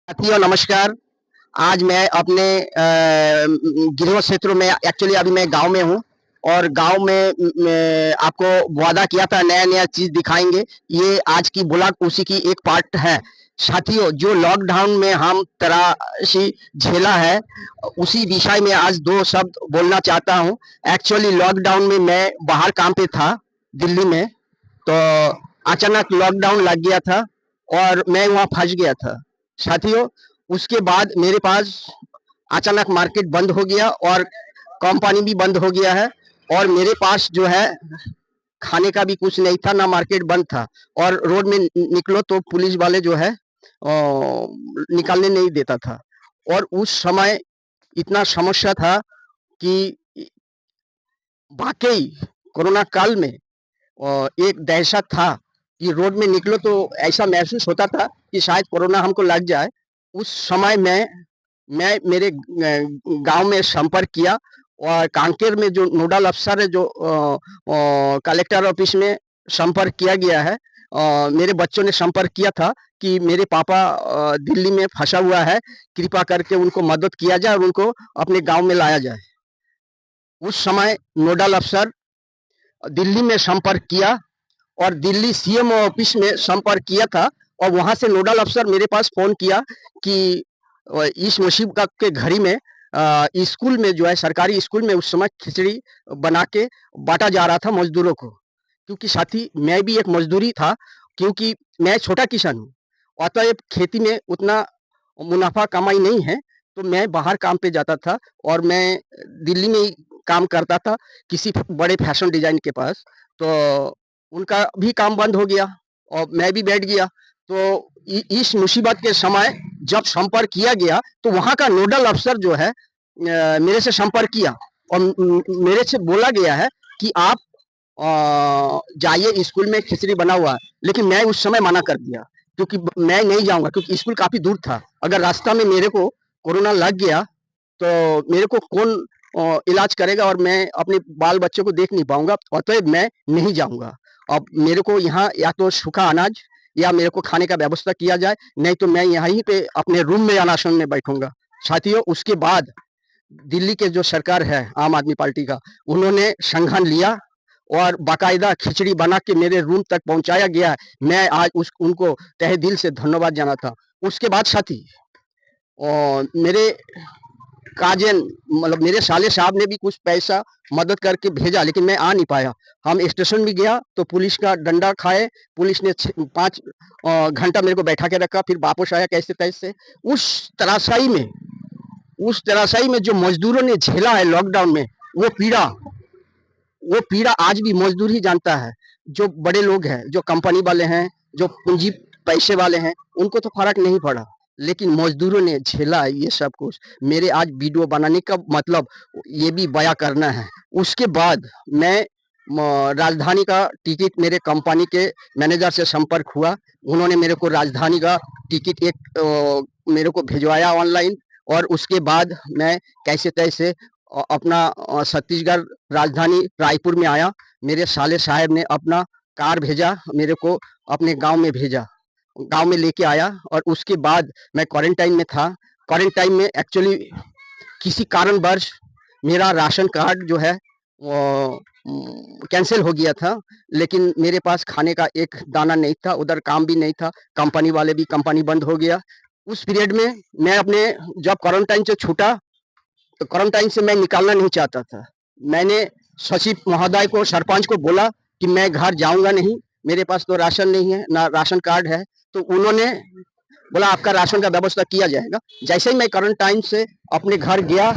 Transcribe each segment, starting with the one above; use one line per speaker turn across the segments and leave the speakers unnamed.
साथियों नमस्कार। आज मैं अपने गृह क्षेत्र में एक्चुअली अभी मैं गांव में हूँ और गांव में आपको वादा किया था नया-नया चीज़ दिखाएँगे। ये आज की ब्लॉग उसी की एक पार्ट है। साथियों जो लॉकडाउन में हम त्रासदी झेला है, उसी विषय में आज 2 शब्द बोलना चाहता हूँ। एक्चुअली लॉकडाउन में मैं बाहर काम पे था, दिल्ली में, तो अचानक लॉकडाउन लग गया था और मैं वहाँ फँस गया था। साथियों उसके बाद मेरे पास अचानक मार्केट बंद हो गया और कंपनी भी बंद हो गया है और मेरे पास जो है खाने का भी कुछ नहीं था, ना मार्केट बंद था और रोड में निकलो तो पुलिस वाले जो है निकलने नहीं देता था और उस समय इतना समस्या था कि वाक़ई कोरोना काल में एक दहशत था कि रोड में निकलो तो ऐसा महसूस होता था कि शायद कोरोना हमको लग जाए। उस समय मैं मेरे गाँव में संपर्क किया और कांकेर में जो नोडल अफ़सर है जो कलेक्टर ऑफ़िस में संपर्क किया गया है। मेरे बच्चों ने संपर्क किया था कि मेरे पापा दिल्ली में फँसा हुआ है, कृपा करके उनको मदद किया जाए और उनको अपने गाँव में लाया जाए। उस समय नोडल अफ़सर दिल्ली में संपर्क किया और दिल्ली सीएमओ ऑफिस में संपर्क किया था और वहाँ से नोडल अफ़सर मेरे पास फ़ोन किया कि इस मुसीबत के घड़ी में स्कूल में जो है सरकारी स्कूल में उस समय खिचड़ी बना के बाँटा जा रहा था मज़दूरों को। क्योंकि साथी मैं भी एक मज़दूर ही था, क्योंकि मैं छोटा किसान हूँ। अतएव खेती में उतना मुनाफ़ा कमाई नहीं है, तो मैं बाहर काम पे जाता था और मैं दिल्ली में ही काम करता था किसी बड़े फ़ैशन डिज़ाइन के पास। तो उनका भी काम बंद हो गया और मैं भी बैठ गया। तो इस मुसीबत के समय जब संपर्क किया गया, तो वहाँ का नोडल अफ़सर जो है मेरे से संपर्क किया और मेरे से बोला गया है कि आप जाइए स्कूल में खिचड़ी बना हुआ है। लेकिन मैं उस समय मना कर दिया क्योंकि मैं नहीं जाऊँगा क्योंकि स्कूल काफ़ी दूर था। अगर रास्ता में मेरे को कोरोना लग गया, तो मेरे को कौन इलाज करेगा और मैं अपने बाल-बच्चों को देख नहीं पाऊँगा, अतएव मैं नहीं जाऊँगा। अब मेरे को यहाँ या तो सूखा अनाज या मेरे को खाने का व्यवस्था किया जाए, नहीं तो मैं यहीं पे अपने रूम में अनशन में बैठूँगा। साथियों उसके बाद दिल्ली के जो सरकार है आम आदमी पार्टी का, उन्होंने संज्ञान लिया और बाकायदा खिचड़ी बना के मेरे रूम तक पहुँचाया गया है। मैं आज उस उनको तहे दिल से धन्यवाद जानाता हूँ। उसके बाद साथी मेरे काज़ेन मतलब मेरे साले साहब ने भी कुछ पैसा मदद करके भेजा, लेकिन मैं आ नहीं पाया। हम स्टेशन भी गया तो पुलिस का डंडा खाए, पुलिस ने 5 घंटा मेरे को बैठा के रखा, फिर वापस आया कैसे-तैसे। तराशाई में उस तराशाई में जो मज़दूरों ने झेला है लॉकडाउन में, वो पीड़ा वो पीड़ा आज भी मज़दूर ही जानता है। जो बड़े लोग हैं, जो कंपनी वाले हैं, जो पूँजी पैसे वाले हैं, उनको तो फ़र्क नहीं पड़ा। लेकिन मज़दूरों ने झेला है ये सब कुछ। मेरे आज वीडियो बनाने का मतलब ये भी बयाँ करना है। उसके बाद मैं म राजधानी का टिकट मेरे कंपनी के मैनेजर से संपर्क हुआ। उन्होंने मेरे को राजधानी का टिकट एक मेरे को भिजवाया ऑनलाइन और उसके बाद मैं कैसे-तैसे अपना छत्तीसगढ़ राजधानी रायपुर में आया। मेरे साले साहब ने अपना कार भेजा, मेरे को अपने गाँव में भेजा। गाँव में लेके आया और उसके बाद मैं क्वारंटाइन में था। क्वारंटाइन में एक्चुअली किसी कारणवश मेरा राशन कार्ड जो है वो कैंसल हो गया था, लेकिन मेरे पास खाने का एक दाना नहीं था, उधर काम भी नहीं था, कंपनी वाले भी कंपनी बंद हो गया। उस पीरियड में मैं अपने जब क्वारंटाइन से छूटा, तो क्वारंटाइन से मैं निकालना नहीं चाहता था। मैंने सचिव महोदय को, सरपंच को बोला कि मैं घर जाऊँगा नहीं, मेरे पास तो राशन नहीं है, ना राशन कार्ड है। तो उन्होंने बोला आपका राशन का व्यवस्था किया जाएगा। जैसे ही मैं क्वारंटाइन से अपने घर गया,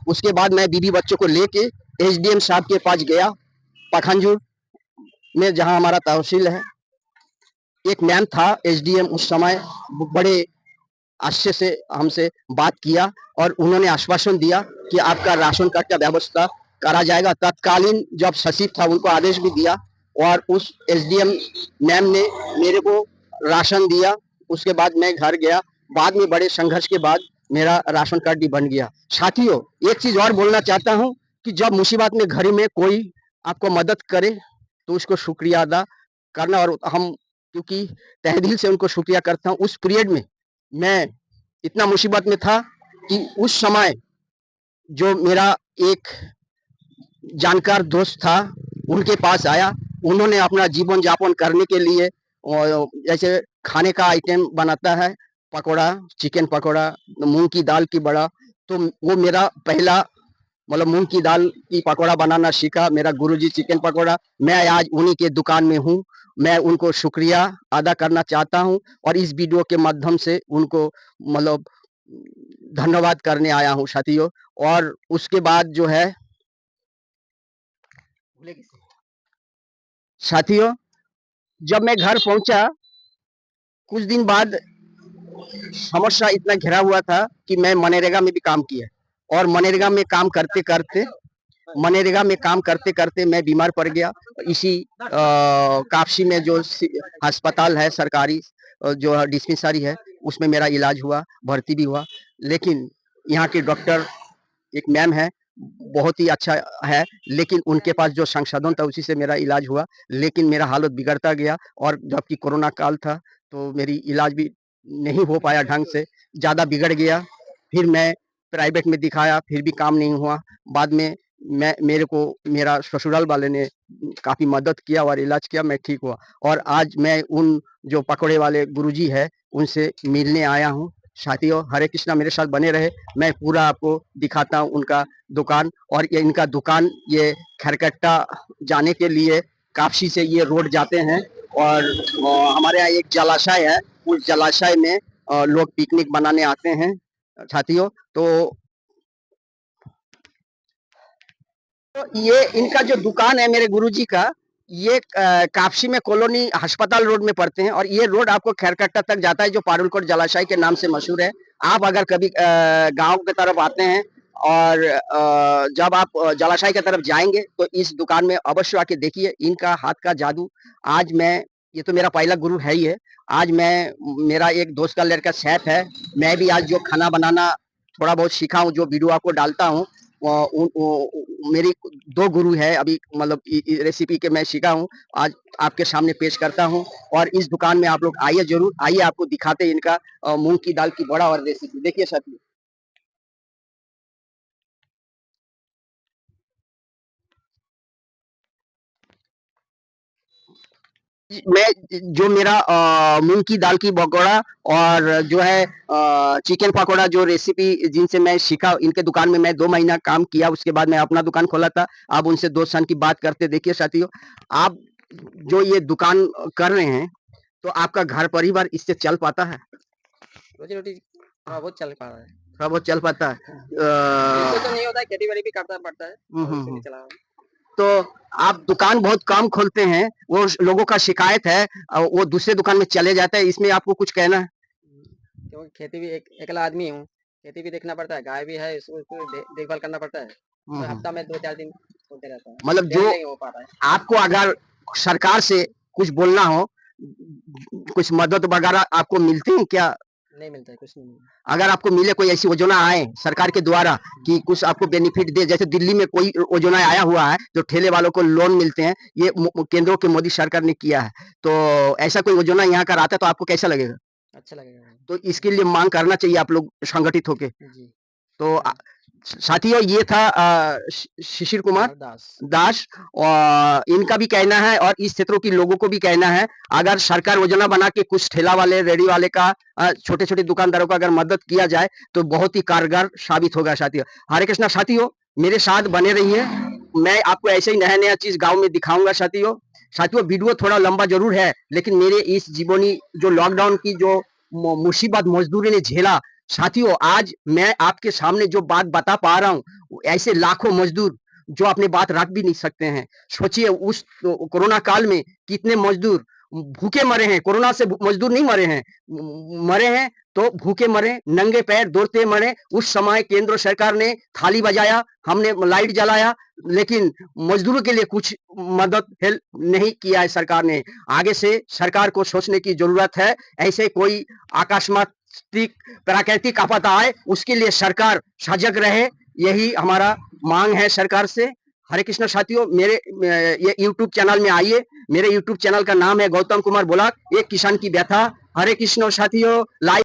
उसके बाद मैं बीवी बच्चों को लेके एसडीएम साहब के पास गया, पखांजूर में जहाँ हमारा तहसील है। एक मैम था एसडीएम उस समय, बड़े अच्छे से हमसे बात किया और उन्होंने आश्वासन दिया कि आपका राशन कार्ड का व्यवस्था करा जाएगा। तत्कालीन जब सचिव था उनको आदेश भी दिया और उस एसडीएम मैम ने मेरे को राशन दिया। उसके बाद मैं घर गया। बाद में बड़े संघर्ष के बाद मेरा राशन कार्ड भी बन गया। साथियों एक चीज और बोलना चाहता हूँ कि जब मुसीबत में घर में कोई आपको मदद करे तो उसको शुक्रिया अदा करना और हम क्योंकि तहे दिल से उनको शुक्रिया करता हूँ। उस पीरियड में मैं इतना मुसीबत में था कि उस समय जो मेरा एक जानकार दोस्त था, उनके पास आया। उन्होंने अपना जीवन यापन करने के लिए जैसे खाने का आइटम बनाता है, पकौड़ा, चिकन पकौड़ा, मूंग की दाल की बड़ा, तो वो मेरा पहला मतलब मूंग की दाल की पकौड़ा बनाना सीखा मेरा गुरुजी चिकन पकौड़ा। मैं आज उन्हीं के दुकान में हूँ। मैं उनको शुक्रिया अदा करना चाहता हूँ और इस वीडियो के माध्यम से उनको मतलब धन्यवाद करने आया हूँ साथियों। और उसके बाद जो है साथियों, जब मैं घर पहुंचा कुछ दिन बाद समस्या इतना घिरा हुआ था कि मैं मनरेगा में भी काम किया और मनरेगा में काम करते करते मैं बीमार पड़ गया। इसी कापसी में जो अस्पताल है सरकारी, जो डिस्पेंसरी है, उसमें मेरा इलाज हुआ, भर्ती भी हुआ। लेकिन यहाँ के डॉक्टर, एक मैम है, बहुत ही अच्छा है, लेकिन उनके पास जो संसाधन था उसी से मेरा इलाज हुआ। लेकिन मेरा हालत बिगड़ता गया और जबकि कोरोना काल था तो मेरी इलाज भी नहीं हो पाया ढंग से, ज़्यादा बिगड़ गया। फिर मैं प्राइवेट में दिखाया, फिर भी काम नहीं हुआ। बाद में मेरे को मेरा ससुराल वाले ने काफ़ी मदद किया और इलाज किया, मैं ठीक हुआ। और आज मैं उन जो पकौड़े वाले गुरुजी है उनसे मिलने आया हूँ। साथियों, हरे कृष्णा, मेरे साथ बने रहे। मैं पूरा आपको दिखाता हूँ उनका दुकान। और ये इनका दुकान ये खरकट्टा जाने के लिए कापसी से ये रोड जाते हैं और हमारे यहाँ एक जलाशय है, उस जलाशय में लोग पिकनिक बनाने आते हैं साथियों। तो ये इनका जो दुकान है मेरे गुरुजी का, ये कापसी में कॉलोनी अस्पताल रोड में पड़ते हैं और ये रोड आपको खैरकट्टा तक जाता है जो पारुलकोट जलाशय के नाम से मशहूर है। आप अगर कभी गांव की तरफ आते हैं और जब आप जलाशय की तरफ जाएंगे तो इस दुकान में अवश्य आके देखिए इनका हाथ का जादू। आज मैं, ये तो मेरा पहला गुरु है ही है। आज मैं, मेरा एक दोस्त का लड़का सैफ है, मैं भी आज जो खाना बनाना थोड़ा बहुत सीखा हूँ, जो वीडियो आपको डालता हूँ, मेरी दो गुरु है अभी, मतलब रेसिपी के मैं सीखा हूँ, आज आपके सामने पेश करता हूँ। और इस दुकान में आप लोग आइए, जरूर आइए, आपको दिखाते हैं इनका मूंग की दाल की बड़ा और रेसिपी। देखिए साथियों, मैं जो मेरा मूंग की दाल की पकौड़ा और जो है चिकन पकौड़ा जो रेसिपी जिनसे मैं सीखा, इनके दुकान में मैं 2 महीना काम किया, उसके बाद मैं अपना दुकान खोला था। आप उनसे 2 साल की बात करते देखिए साथियों। आप जो ये दुकान कर रहे हैं तो आपका घर परिवार इससे चल पाता है? रोजी रोटी थोड़ा बहुत चल पा रहा है, थोड़ा बहुत चल पाता है। तो नहीं होता है, खेती बाड़ी भी करना पड़ता है, नहीं चला। तो आप दुकान बहुत कम खोलते हैं, वो लोगों का शिकायत है, वो दूसरे दुकान में चले जाते हैं, इसमें आपको कुछ कहना है? क्योंकि खेती भी एक अकेला आदमी हूँ, खेती भी देखना पड़ता है, गाय भी है, उसको देखभाल करना पड़ता है, तो हफ्ता में 2-4 दिन होते रहता है, मतलब जो नहीं हो पा रहा है। आपको अगर सरकार से कुछ बोलना हो, कुछ मदद वगैरह आपको मिलते हैं क्या? नहीं मिलता है, कुछ नहीं मिलता। अगर आपको मिले, कोई ऐसी योजना आए सरकार के द्वारा कि कुछ आपको बेनिफिट दे, जैसे दिल्ली में कोई योजना आया हुआ है जो ठेले वालों को लोन मिलते हैं, ये केंद्रों की मोदी सरकार ने किया है, तो ऐसा कोई योजना यहाँ का आता है तो आपको कैसा लगेगा? अच्छा लगेगा। तो इसके लिए मांग करना चाहिए आप लोग संगठित होके। तो साथियों, ये था शिशिर कुमार दास। और इनका भी कहना है और इस क्षेत्रों के लोगों को भी कहना है, अगर सरकार योजना बना के कुछ ठेला वाले, रेडी वाले का, छोटे छोटे दुकानदारों का अगर मदद किया जाए तो बहुत ही कारगर साबित होगा साथियों। हरे कृष्णा साथियों, मेरे साथ बने रहिए, मैं आपको ऐसे ही नया नया चीज गाँव में दिखाऊंगा साथियों। साथियों, वीडियो थोड़ा लंबा जरूर है, लेकिन मेरे इस जीवनी जो लॉकडाउन की जो मुसीबत मजदूरी ने झेला साथियों, आज मैं आपके सामने जो बात बता पा रहा हूँ, ऐसे लाखों मजदूर जो अपनी बात रख भी नहीं सकते हैं। सोचिए, उस कोरोना काल में कितने मजदूर भूखे मरे हैं। कोरोना से मजदूर नहीं मरे हैं, मरे हैं तो भूखे मरे, नंगे पैर दौड़ते मरे। उस समय केंद्र सरकार ने थाली बजाया, हमने लाइट जलाया, लेकिन मजदूरों के लिए कुछ मदद हेल्प नहीं किया है सरकार ने। आगे से सरकार को सोचने की जरूरत है। ऐसे कोई अकस्मात प्राकृतिक आपदा आए, उसके लिए सरकार सजग रहे, यही हमारा मांग है सरकार से। हरे कृष्ण साथियों, मेरे ये यूट्यूब चैनल में आइए। मेरे यूट्यूब चैनल का नाम है गौतम कुमार बुलाक, एक किसान की व्यथा। हरे कृष्ण साथियों, लाइक